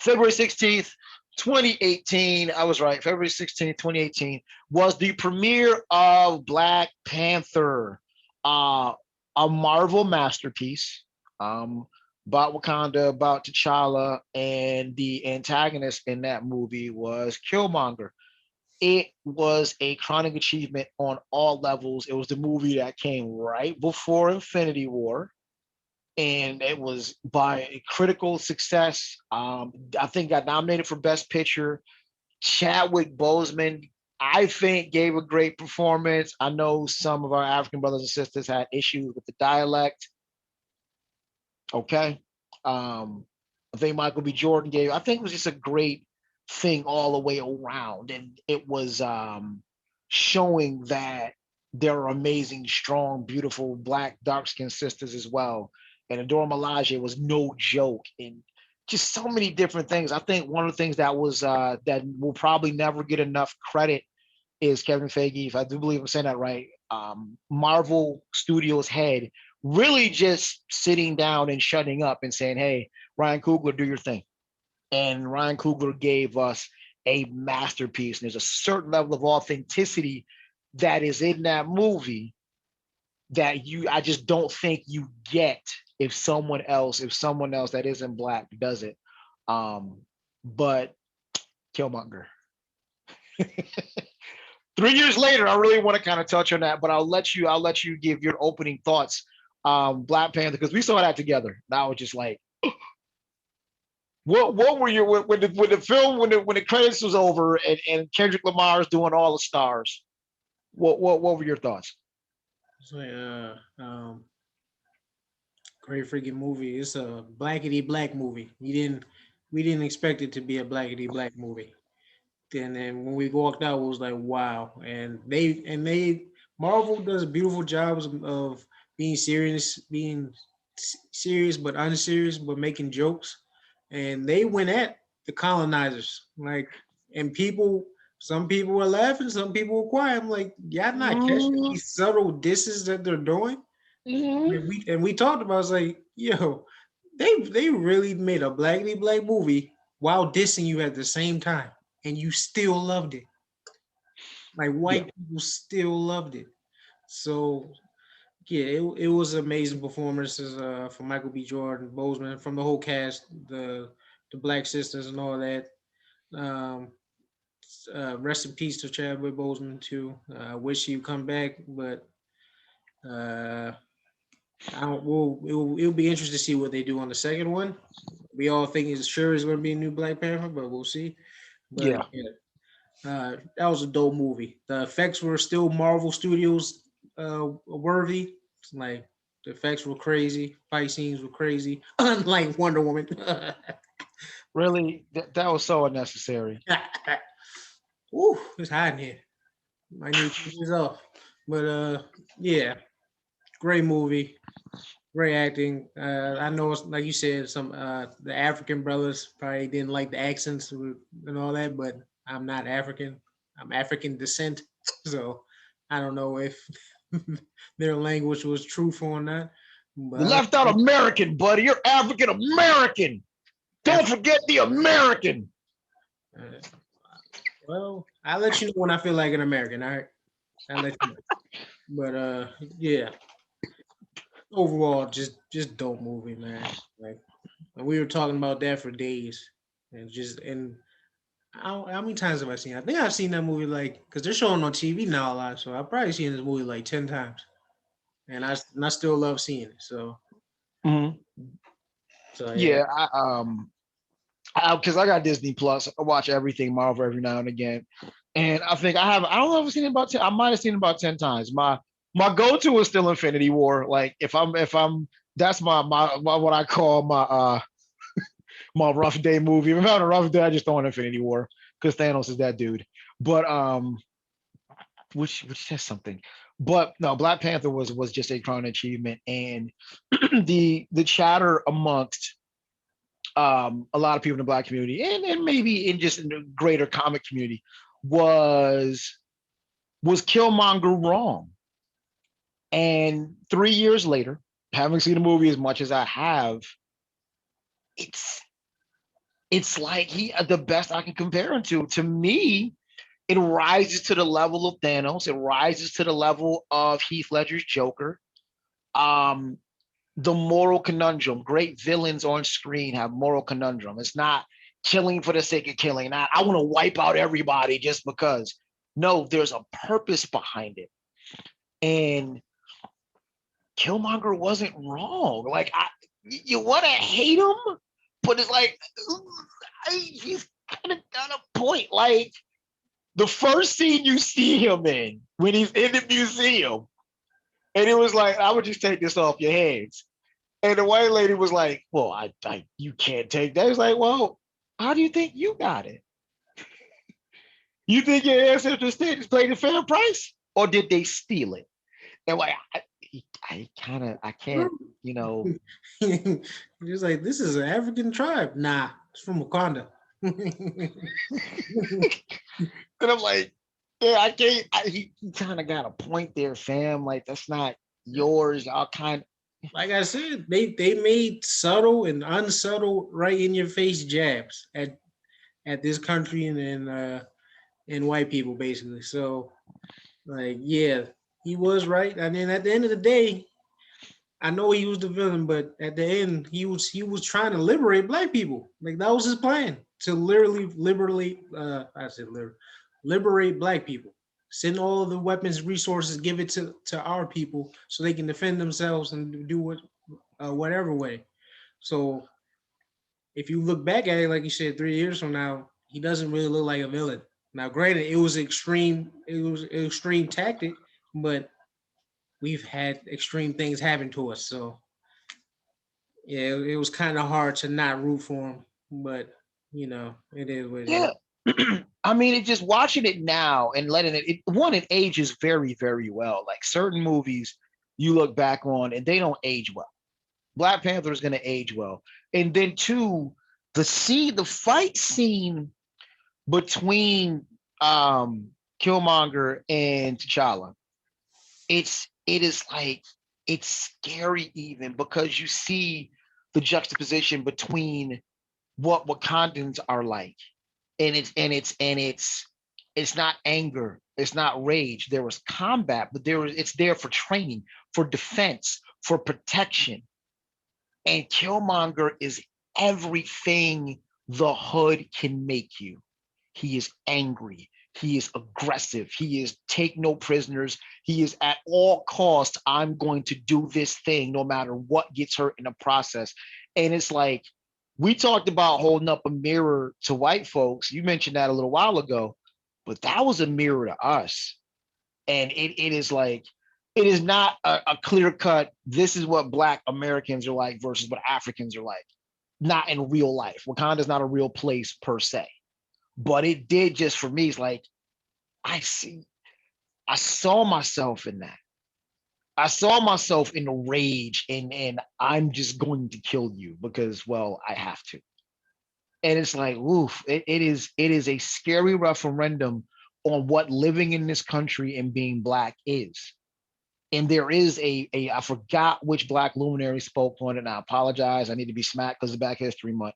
February 16th, 2018. I was right. February 16th, 2018 was the premiere of Black Panther, uh, a Marvel masterpiece. About Wakanda, about T'Challa, and the antagonist in that movie was Killmonger. It was a crowning achievement on all levels. It was the movie that came right before Infinity War, and it was by a critical success. I think got nominated for Best Picture. Chadwick Boseman, I think, gave a great performance. I know some of our African brothers and sisters had issues with the dialect. Okay. I think Michael B. Jordan gave, I think it was just a great thing all the way around. And it was showing that there are amazing, strong, beautiful black, dark skinned sisters as well. And Adora Milaje was no joke. And just so many different things. I think one of the things that was that will probably never get enough credit is Kevin Feige, if I do believe I'm saying that right, Marvel Studios head, really just sitting down and shutting up and saying, hey, Ryan Coogler, do your thing. And Ryan Coogler gave us a masterpiece. And there's a certain level of authenticity that is in that movie that I just don't think you get if someone else that isn't black does it. But Killmonger. 3 years later, I really want to kind of touch on that, but I'll let you give your opening thoughts. Black Panther, because we saw that together. And I was just like, what were your when the film when the credits was over and Kendrick Lamar's doing all the stars? What were your thoughts? it's like great freaking movie. It's a blackety black movie. We didn't expect it to be a blackety black movie. And then when we walked out, it was like wow. And they Marvel does beautiful jobs of being serious but unserious, but making jokes. And they went at the colonizers, like, and some people were laughing, some people were quiet. I'm like, y'all not catching Mm-hmm. these subtle disses that they're doing. And we talked about, it's like, yo, they really made a blackly black movie while dissing you at the same time, and you still loved it. Like, Yeah, white people still loved it. So yeah, it was amazing performances from Michael B. Jordan, Bozeman, from the whole cast, the Black Sisters and all that. Um, Rest in peace to Chadwick Boseman too. I wish he'd come back, but uh, I don't. It'll be interesting to see what they do on the second one. We all think it's sure is going to be a new Black Panther, but we'll see. But yeah, yeah, that was a dope movie. The effects were still Marvel Studios worthy. It's like The effects were crazy. Fight scenes were crazy. Unlike Wonder Woman. Really, that was so unnecessary. Ooh, it's hot in here. Might need to take this off. But yeah, great movie, great acting. I know it's like you said, some the African brothers probably didn't like the accents and all that, but I'm not African. I'm African descent, so I don't know if their language was truthful or not. But You left out American, buddy. You're African American. Don't forget the American. uh, well, I'll let you know when I feel like an American. All right, I'll let you know. But yeah, overall, just dope movie, man. Like, and we were talking about that for days, and how many times have I seen it? I think I've seen that movie like because they're showing on TV now a lot, so I've probably seen this movie like 10 times, and I still love seeing it. Mhm. So yeah, Yeah, because I got Disney Plus. I watch everything Marvel every now and again, and I think I have. I don't know if I've seen it about 10. I might have seen it about 10 times. My go to is still Infinity War. Like if I'm that's my what I call my rough day movie. If I'm having a rough day, I just throw in Infinity War because Thanos is that dude. But which says something. But no, Black Panther was just a crown achievement, and the chatter amongst a lot of people in the Black community, and maybe in just in the greater comic community, was was Killmonger wrong? And 3 years later, having seen the movie as much as I have, it's it's like he the best I can compare him to. To me, it rises to the level of Thanos. It rises to the level of Heath Ledger's Joker. Um, the moral conundrum. Great villains on screen have moral conundrum. It's not killing for the sake of killing. Not I want to wipe out everybody just because. No, there's a purpose behind it. And Killmonger wasn't wrong. Like you want to hate him, but it's like he's kind of got a point. Like the first scene you see him in when he's in the museum, and it was like, I would just take this off your hands. And the white lady was like, well, I you can't take that. He's like, well, how do you think you got it? You think your ancestors paid a fair price? Or did they steal it? And like, I can't, you know. just like this is an African tribe. Nah, it's from Wakanda. And I'm like, yeah, I can't. He kind of got a point there, fam. Like, that's not yours. Y'all kind Like I said, they made subtle and unsubtle, right in your face jabs at this country and white people basically. So like yeah, he was right. I mean, at the end of the day, I know he was the villain, but at the end, he was trying to liberate black people. Like that was his plan to literally liberate black people. Send all the weapons, resources, give it to our people so they can defend themselves and do whatever way. So if you look back at it, like you said, 3 years from now, he doesn't really look like a villain. Now, granted, it was extreme tactic, but we've had extreme things happen to us. So yeah, it was kind of hard to not root for him, but it is what it is. yeah. I mean, it just watching it now and letting it ages very, very well. Like certain movies you look back on and they don't age well. Black Panther is going to age well. And then two, the fight scene between Killmonger and T'Challa, it is like it's scary even because you see the juxtaposition between what Wakandans are like, and it's not anger, it's not rage. There was combat, but it's there for training, for defense, for protection. And Killmonger is everything the hood can make you. He is angry. He is aggressive. He is take no prisoners. He is at all costs, I'm going to do this thing no matter what gets hurt in the process. And it's like, we talked about holding up a mirror to white folks. You mentioned that a little while ago, but that was a mirror to us. And it is like, it is not a clear cut. This is what Black Americans are like versus what Africans are like. Not in real life. Wakanda is not a real place per se, but it did just for me. It's like I see, I saw myself in that. I saw myself in the rage and I'm just going to kill you because, well, I have to. And it's like, oof, it is a scary referendum on what living in this country and being Black is. And there is a I forgot which Black luminary spoke on it, and I apologize. I need to be smacked because of Black History Month.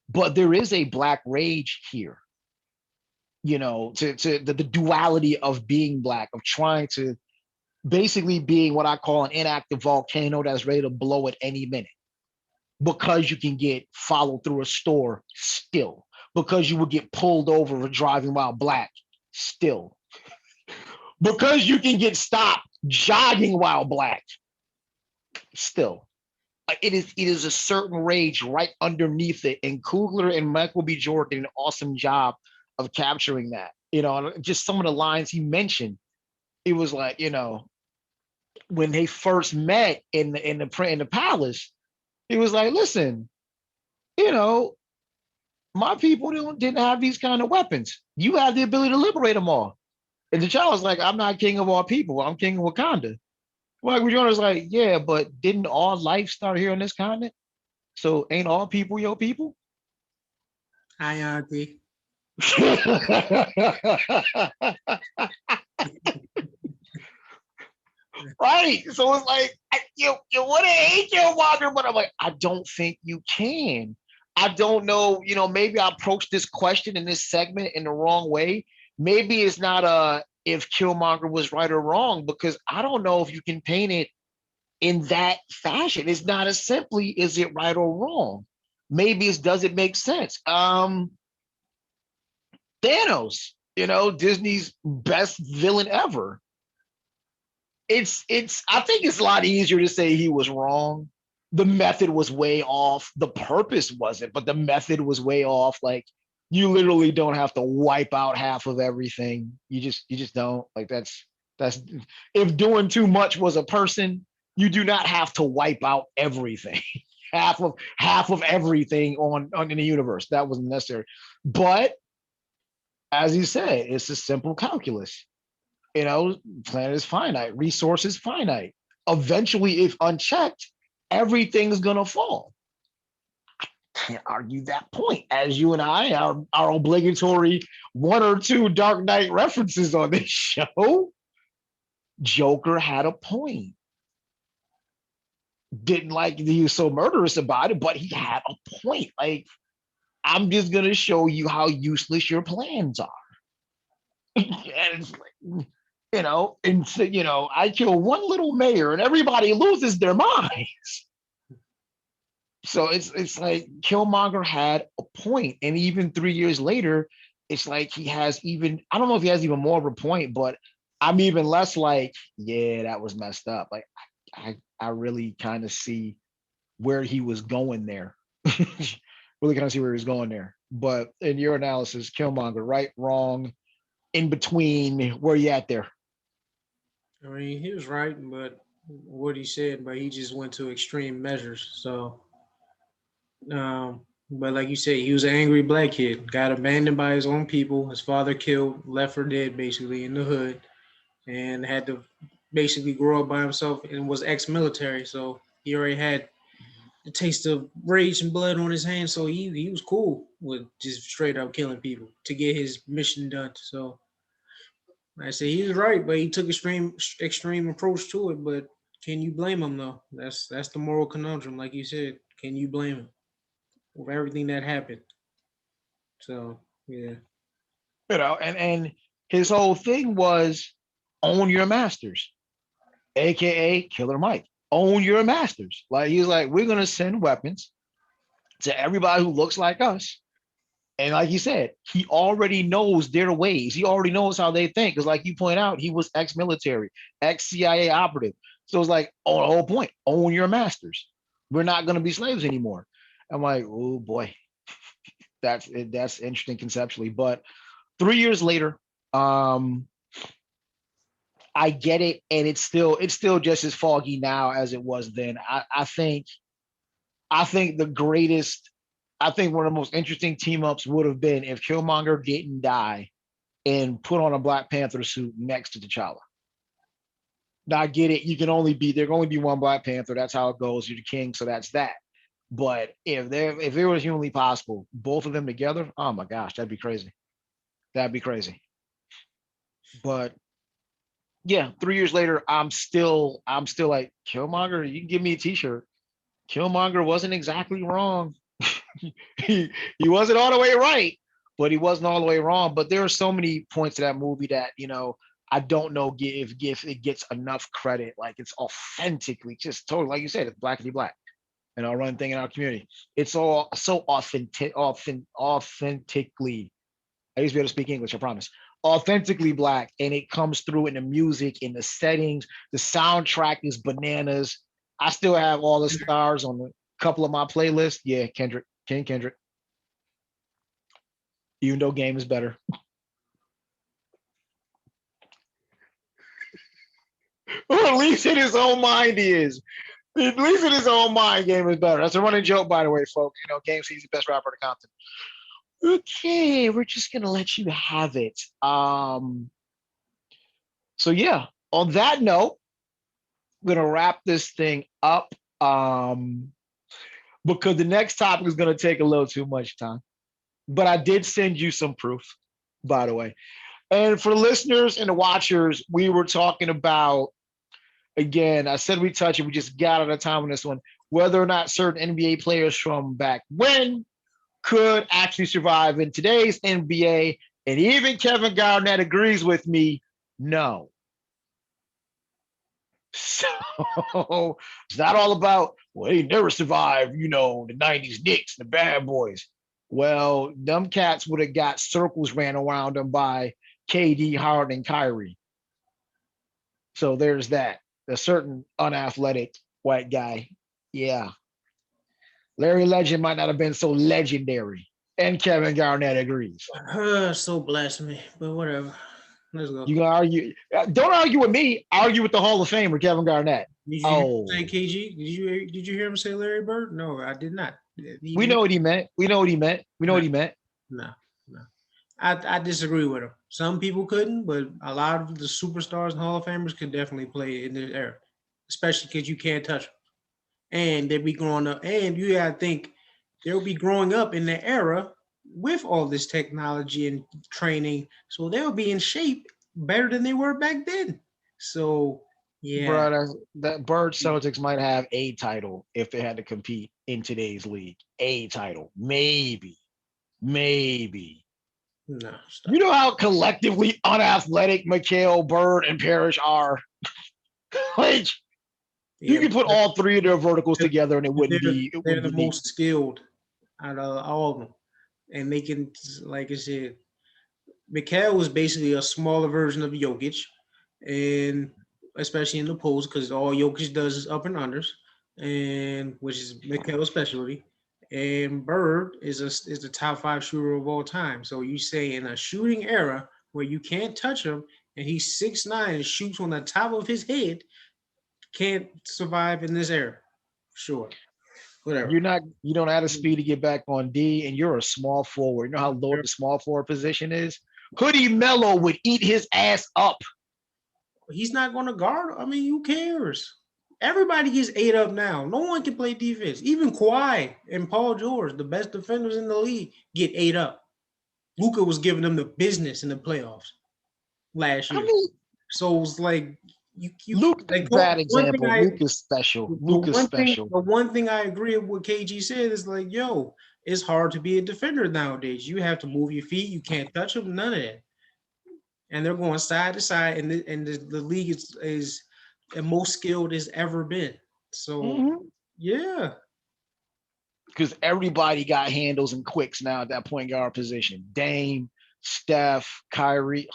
But there is a Black rage here, to the duality of being Black, of trying to basically being what I call an inactive volcano that's ready to blow at any minute because you can get followed through a store still, because you would get pulled over for driving while Black still, because you can get stopped jogging while Black still. It is a certain rage right underneath it, and Kugler and Michael B. Jordan did an awesome job of capturing that. Just some of the lines he mentioned, it was like, when they first met in the palace, he was like, "Listen, you know, my people didn't have these kind of weapons. You have the ability to liberate them all." And the child was like, "I'm not king of all people. I'm king of Wakanda." Michael Jordan was like, "Yeah, but didn't all life start here on this continent? So ain't all people your people?" Hi, Auntie. Right. So it's like you want to hate your Walker, but I'm like, I don't think you can. I don't know. Maybe I approached this question in this segment in the wrong way. Maybe it's not if Killmonger was right or wrong, because I don't know if you can paint it in that fashion. It's not as simply is it right or wrong. Maybe it's does it make sense? Thanos, Disney's best villain ever. It's I think it's a lot easier to say he was wrong. The method was way off. The purpose wasn't, but the method was way off. Like, you literally don't have to wipe out half of everything. You just don't. Like, that's if doing too much was a person, you do not have to wipe out everything. half of everything on in the universe. That wasn't necessary. But as you said, it's a simple calculus. Planet is finite, resources finite. Eventually, if unchecked, everything's gonna fall. Can't argue that point. As you and I, our obligatory one or two Dark Knight references on this show, Joker had a point. Didn't like he was so murderous about it, but he had a point. Like, I'm just gonna show you how useless your plans are. And it's like, and so, I kill one little mayor and everybody loses their minds. So it's like Killmonger had a point, and even 3 years later, it's like he has even. I don't know if he has even more of a point, but I'm even less like, yeah, that was messed up. Like, I really kind of see where he was going there. Really kind of see where he was going there. But in your analysis, Killmonger, right, wrong, in between, where you at there? I mean, he was right, but what he said, but he just went to extreme measures. So, but like you said, he was an angry Black kid, got abandoned by his own people. His father killed, left for dead, basically in the hood, and had to basically grow up by himself and was ex-military. So he already had the taste of rage and blood on his hands. So he was cool with just straight up killing people to get his mission done. So I say he was right, but he took extreme approach to it. But can you blame him though? That's the moral conundrum, like you said. Can you blame him for everything that happened? So yeah, And his whole thing was own your masters, aka Killer Mike. Own your masters. Like, he's like, we're gonna send weapons to everybody who looks like us. And like you said, he already knows their ways. He already knows how they think. Because, like you point out, he was ex-military, ex-CIA operative. So it's like, oh, the whole point: own your masters. We're not going to be slaves anymore. I'm like, oh boy, that's interesting conceptually. But 3 years later, um, I get it, and it's still just as foggy now as it was then. I think the greatest, I think one of the most interesting team ups would have been if Killmonger didn't die and put on a Black Panther suit next to T'Challa. Now I get it. There can only be one Black Panther. That's how it goes. You're the king, so that's that. But if it was humanly possible, both of them together, oh my gosh, that'd be crazy. That'd be crazy. But yeah, 3 years later, I'm still like Killmonger. You can give me a T-shirt. Killmonger wasn't exactly wrong. he wasn't all the way right, but he wasn't all the way wrong. But there are so many points to that movie that I don't know if it gets enough credit. Like it's authentically just totally like you said, it's blackity black. And I'll run thing in our community. It's all so authentically. I used to be able to speak English, I promise. Authentically black, and it comes through in the music, in the settings. The soundtrack is bananas. I still have all the stars on a couple of my playlists. Yeah, Kendrick, King Kendrick. Even though Game is better. Or at least in his own mind he is. At least in his own mind, Game is better. That's a running joke, by the way, folks. Game sees the best rapper to Compton. Okay, we're just gonna let you have it. So yeah, on that note, we're gonna wrap this thing up. Because the next topic is gonna take a little too much time. But I did send you some proof, by the way. And for the listeners and the watchers, we were talking about again. I said we touch it. We just got out of time on this one. Whether or not certain NBA players from back when could actually survive in today's NBA. And even Kevin Garnett agrees with me. No. So it's not all about, well, he never survived, the 90s Knicks, the bad boys. Well, them cats would have got circles ran around them by KD, Howard, and Kyrie. So there's that. A certain unathletic white guy. Yeah. Larry Legend might not have been so legendary. And Kevin Garnett agrees. So blasphemy, but whatever. Let's go. You can argue. Don't argue with me. Argue with the Hall of Famer, Kevin Garnett. Did you hear him say KG? Did you hear him say Larry Bird? No, I did not. We know what he meant. We know what he meant. We know what he meant. No, no. I disagree with him. Some people couldn't, but a lot of the superstars and Hall of Famers could definitely play in this era, especially because you can't touch them. And they'll be growing up. And you gotta think they'll be growing up in the era with all this technology and training, so they'll be in shape better than they were back then. So yeah, Bro, that Bird Celtics might have a title if they had to compete in today's league. A title, maybe. no, You know how collectively unathletic Mikhail, Bird, and Parrish are. Like you can put all three of their verticals together, and it wouldn't be. They're the most skilled out of all of them, and they can, like I said, Mikhail was basically a smaller version of Jokic, and especially in the post because all Jokic does is up and unders, and which is Mikhail's specialty. And Bird is the top 5 shooter of all time. So you say in a shooting era where you can't touch him, and he's 6'9" and shoots on the top of his head, can't survive in this era. Sure. Whatever. You don't have the speed to get back on D, and you're a small forward. You know how low the small forward position is? Hoodie Mello would eat his ass up. He's not going to guard. I mean, who cares? Everybody gets ate up now. No one can play defense. Even Kawhi and Paul George, the best defenders in the league, get ate up. Luka was giving them the business in the playoffs last year. So it's like you Luke, like, bad example. Luke is special. Luke is special. The one thing I agree with what KG said is like, yo, it's hard to be a defender nowadays. You have to move your feet. You can't touch them. None of that. And they're going side to side, and the league is the most skilled it's ever been. So, yeah. Because everybody got handles and quicks now at that point guard position. Dame, Steph, Kyrie.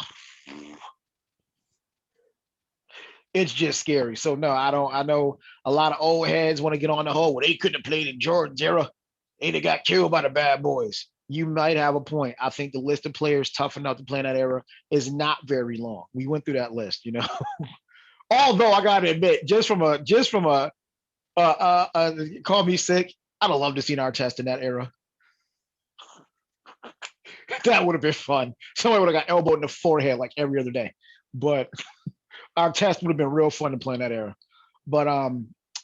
It's just scary. So no, I know a lot of old heads want to get on the whole. Well, they couldn't have played in Jordan's era. They got killed by the bad boys. you might have a point. I think the list of players tough enough to play in that era is not very long. We went through that list, you know. Although I gotta admit, call me sick. I'd have loved to see Artest in that era. That would have been fun. Somebody would have got elbowed in the forehead like every other day. But Artest would have been real fun to play in that era. But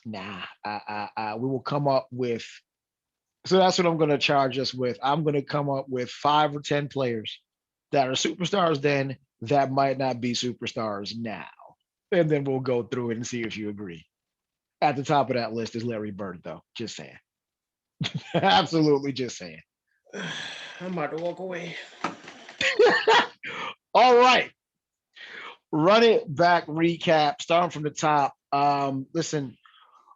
nah, we will come up with. So that's what I'm going to charge us with. I'm going to come up with 5 or 10 players that are superstars then that might not be superstars now, and then we'll go through it and see if you agree. At the top of that list is Larry Bird, though. Just saying. Absolutely, just saying. I'm about to walk away. All right. Run it back recap, starting from the top. Listen,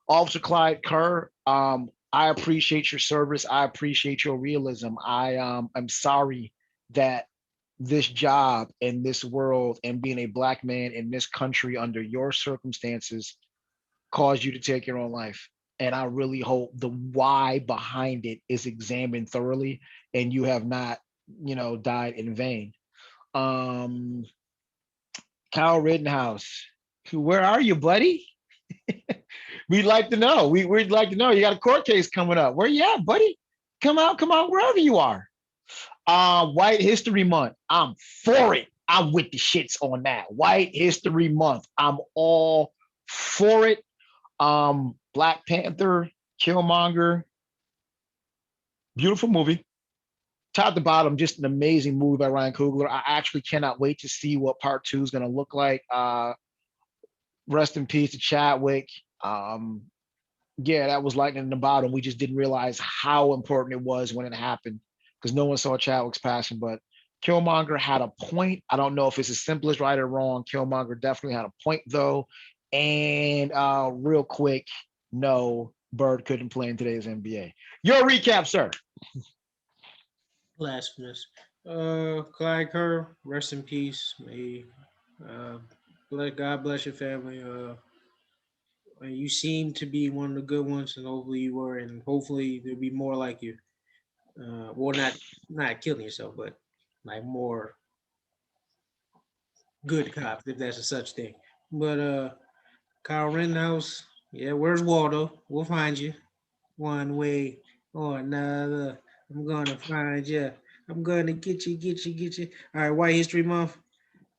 Officer Clyde Kerr, I appreciate your service. I appreciate your realism. I'm sorry that this job in this world and being a black man in this country under your circumstances caused you to take your own life. And I really hope the why behind it is examined thoroughly and you have not, died in vain. Um, Kyle Rittenhouse, where are you, buddy? We'd like to know. We'd like to know. You got a court case coming up. Where you at, buddy? Come out, wherever you are. White History Month. I'm for it. I'm with the shits on that. White History Month. I'm all for it. Black Panther, Killmonger. Beautiful movie. Top to bottom, just an amazing movie by Ryan Coogler. I actually cannot wait to see what part 2 is going to look like. Rest in peace to Chadwick. Yeah, that was lightning in the bottom. We just didn't realize how important it was when it happened because no one saw Chadwick's passing. But Killmonger had a point. I don't know if it's as simple as right or wrong. Killmonger definitely had a point, though. And real quick, no, Bird couldn't play in today's NBA. Your recap, sir. Blasphemous. Clyde Kerr, rest in peace. May God bless your family. You seem to be one of the good ones, and hopefully you were, and hopefully there'll be more like you. Well, not killing yourself, but like more good cops, if that's a such thing. But Kyle Rittenhouse, yeah, where's Waldo? We'll find you one way or another. I'm gonna find you. I'm gonna get you, get you, get you. All right, White History Month.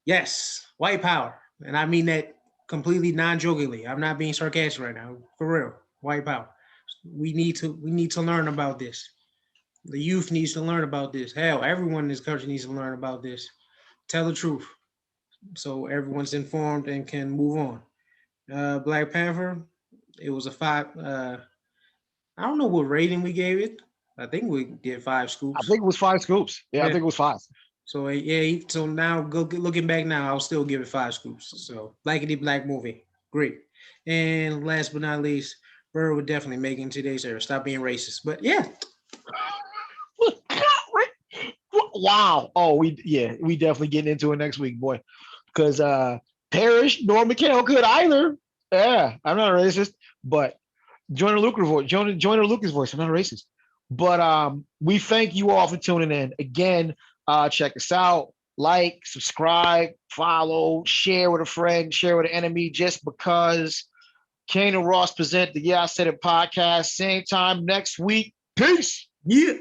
Yes, white power, and I mean that completely non-jokingly. I'm not being sarcastic right now. For real, white power. We need to learn about this. The youth needs to learn about this. Hell, everyone in this country needs to learn about this. Tell the truth, so everyone's informed and can move on. Black Panther. It was a 5. I don't know what rating we gave it. I think we did 5 I scoops. think it was 5 scoops. Yeah, I Yeah. think it was 5. So yeah. So now, looking back now, I'll still give it 5 scoops. So Blackity Black movie, great. And last but not least, Bird would definitely make it in today's era. Stop being racist. But yeah, Wow. Oh, we definitely getting into it next week, boy. Because Parrish nor McHale could either. Yeah, I'm not a racist, but Joyner Lucas voice. I'm not a racist. But we thank you all for tuning in. Again, check us out. Like, subscribe, follow, share with a friend, share with an enemy, just because. Kane and Ross present the Yeah I Said It podcast. Same time next week. Peace. yeah.